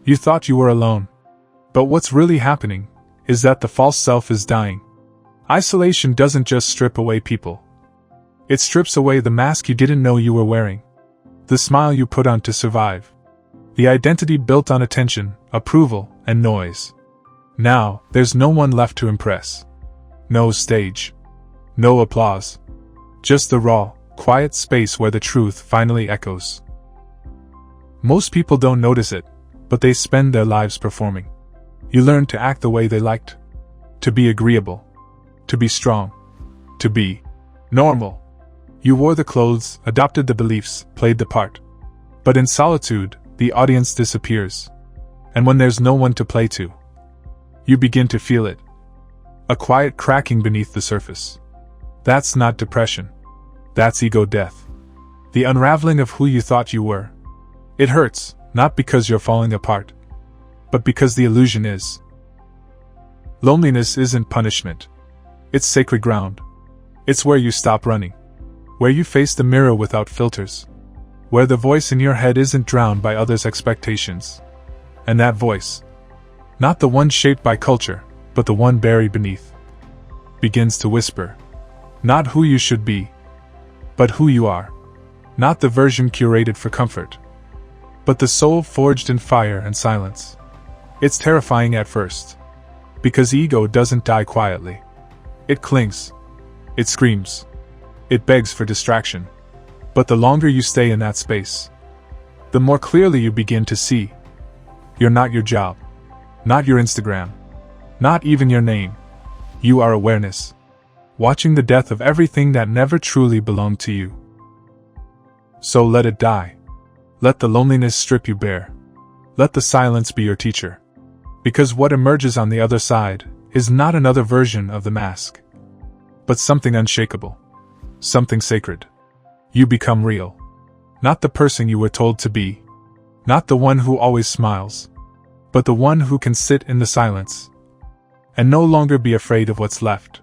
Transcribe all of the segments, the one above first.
You thought you were alone. But what's really happening is that the false self is dying. Isolation doesn't just strip away people. It strips away the mask you didn't know you were wearing. The smile you put on to survive. The identity built on attention, approval, and noise. Now, there's no one left to impress. No stage. No applause. Just the raw, quiet space where the truth finally echoes. Most people don't notice it, but they spend their lives performing. You learn to act the way they liked. To be agreeable. To be strong. To be normal. You wore the clothes, adopted the beliefs, played the part. But in solitude, the audience disappears. And when there's no one to play to, you begin to feel it. A quiet cracking beneath the surface. That's not depression. That's ego death. The unraveling of who you thought you were. It hurts, not because you're falling apart, but because the illusion is. Loneliness isn't punishment. It's sacred ground. It's where you stop running. Where you face the mirror without filters. Where the voice in your head isn't drowned by others' expectations. And that voice, not the one shaped by culture, but the one buried beneath, begins to whisper. Not who you should be, but who you are. Not the version curated for comfort, but the soul forged in fire and silence. It's terrifying at first, because ego doesn't die quietly. It clings. It screams. It begs for distraction. But the longer you stay in that space, the more clearly you begin to see. You're not your job. Not your Instagram. Not even your name. You are awareness. Watching the death of everything that never truly belonged to you. So let it die. Let the loneliness strip you bare. Let the silence be your teacher. Because what emerges on the other side is not another version of the mask, but something unshakable. Something sacred. You become real. Not the person you were told to be. Not the one who always smiles. But the one who can sit in the silence. And no longer be afraid of what's left.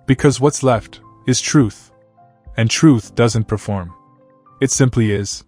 Because what's left is truth. And truth doesn't perform. It simply is.